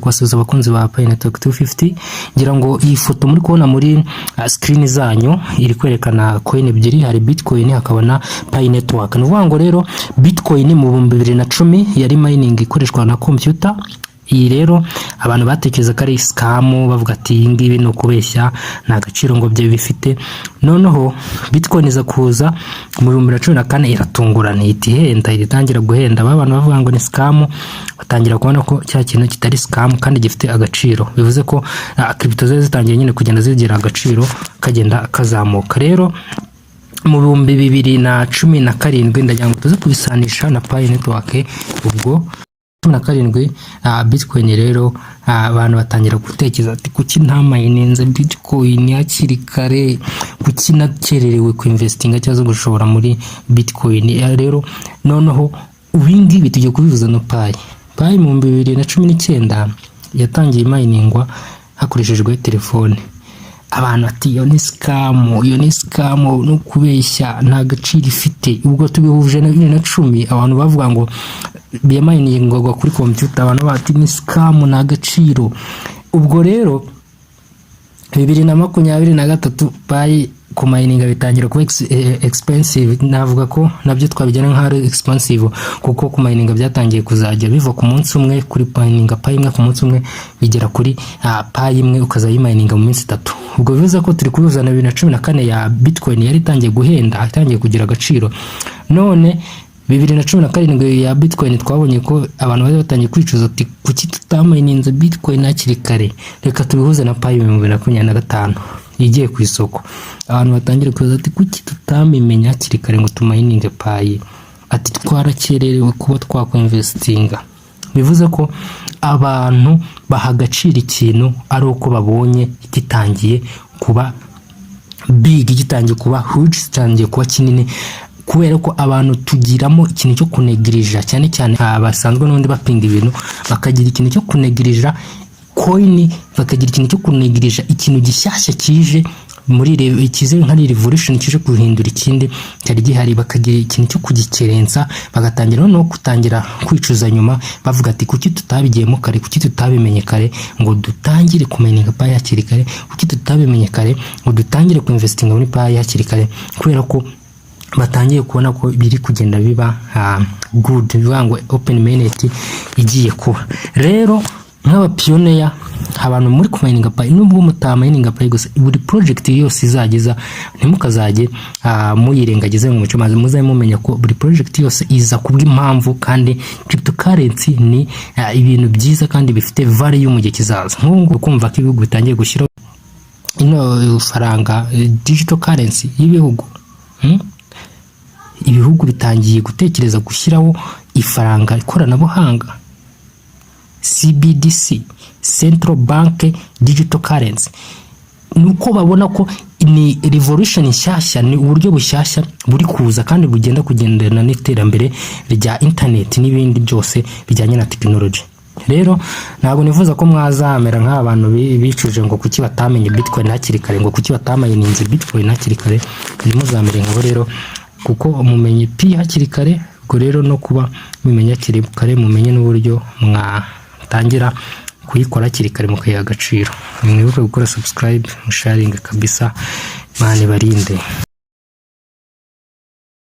kubasubiza abakunzi ba Pi Network 250. Ngira ngo iyi foto muri kubona muri screen zanyu iri kwerekana coin ebyiri, hari Bitcoin hakaba na Pi Network. Nuvuga ngo rero Bitcoin mu 2010 yari mining ikoreshwa na computer. Iyi rero abantu batekereza ko ari scam, bavuga ati ngibi no kubeshya nta gaciro ngo bye bifite. Noneho Bitcoin iza kuza mu 2014 iratungurana iti henda, iritangira guhenda. Abantu bavuga ngo ni scam, batangira kubona ko cya kintu kitari scam kandi gifite agaciro. Bivuze ko crypto zitangiye nyine kugenda zigira agaciro kagenda kazamuka. Rero mu 2017 ndagira ngo tuze kubisanisha na Pi Network. Ubwo 17 Bitcoin rero abantu batangira gutekereza ati kuki nta mininze Bitcoin yakiri kare, kuki nakererewe ku investinga cyazo gushobora muri Bitcoin. Rero noneho ubindi bitugiye kubivuza no Pi mu 2019 yatangiye miningwa hakoreshejwe telefone. Abantu ati yo ni scam no kubeshya nta gaciro ifite. Ubwo tubihuje na 2010 abantu bavuga ngo biyaminingwa kuri computer, abantu bati ni scam nta gaciro. Ubwo rero 2023 Pi ku mininga bitangira kuba expensive. Navuga ko nabyo twabijyana nka expensive kuko ku mininga byatangiye kuzajya biva ku munsi umwe kuri mininga Pi imwe ku munsi umwe bigera kuri Pi imwe ukazayimininga mu minsi 3. Ubwo bivuze ko turi kubuzana 2014 ya Bitcoin yari itangiye guhenda, itangiye kugira agaciro. None 2017 ya Bitcoin twabonye ko abantu bari batangiye kwicuza ati kuki tutamininze Bitcoin hakiri kare, reka tubihuze na Pi mu 2025 igiye ku isoko. Abantu batangira kuza ati kuki tutamimenya hakiri kare ngo tumininge Pi, ati twarakererewe kuba twakwinvestinga. Bivuze ko abantu bahagacira ikintu ari uko babonye gitangiye kuba big, gitangiye kuba huge, gitangiye kuba kinini. Kubera ko abantu tugiramo ikintu cyo kunegirija, cyane cyane abasanzwe n'undi bapinga ibintu bakagira ikintu cyo kunegirija coin, bakagira ikintu cyo kunegirija ikintu gishyashya kije muri ikize nka revolution kije guhindura ikindi cyari gihari, bakagira ikintu cyo kugikerensa, bagatangira no kutangira kwicuza nyuma bavuga ati kuki tutabigiyemo kare, kuki tutabimenye kare ngo dutangire kumininga Pi hakiri kare, kuki tutabimenye kare ngo dutangire kuinvestinga muri Pi hakiri kare. Kubera ko batangiye kubona ko biri kugenda biba good, bivuga ngo open mainnet igiye kuba. Rero nk'abapioneer abantu muri kumininga Pi, nubwo mutamininga Pi gusa, buri project yose izagiza ntimukazajye muyirengagize mu muco, maze muzaye mumenya ko buri project yose iza kubw'impamvu, kandi cryptocurrency ni ibintu byiza kandi bifite value mu gihe kizaza. Nk'ubu kumva ko ibihugu bitangiye gushyira ino faranga digital currency y'ibihugu, ibihugu bitangiye gutekereza gushyiraho ifaranga ikoranabuhanga CBDC, Central Bank Digital Currency. Nuko babona ko ni revolution nshyashya, ni uburyo bushyashya buri kuza kandi bugenda kugendana n'iterambere rya internet n'ibindi byose bijyanye na technology. Rero ntabwo nifuza ko mwazamera nk'abantu bicuje ngo kuki batamenye Bitcoin hakiri kare, ngo kuki batamininze Bitcoin hakiri kare. Nimuzamere nkabo rero, kuko mumenye Pi hakiri kare. Ubwo rero no kuba mumenya hakiri kare, mumenye n'uburyo mwatangira kuyikora hakiri kare mukayiha agaciro. Mwibuke gukora subscribe, sharing kabisa. Mane barinde.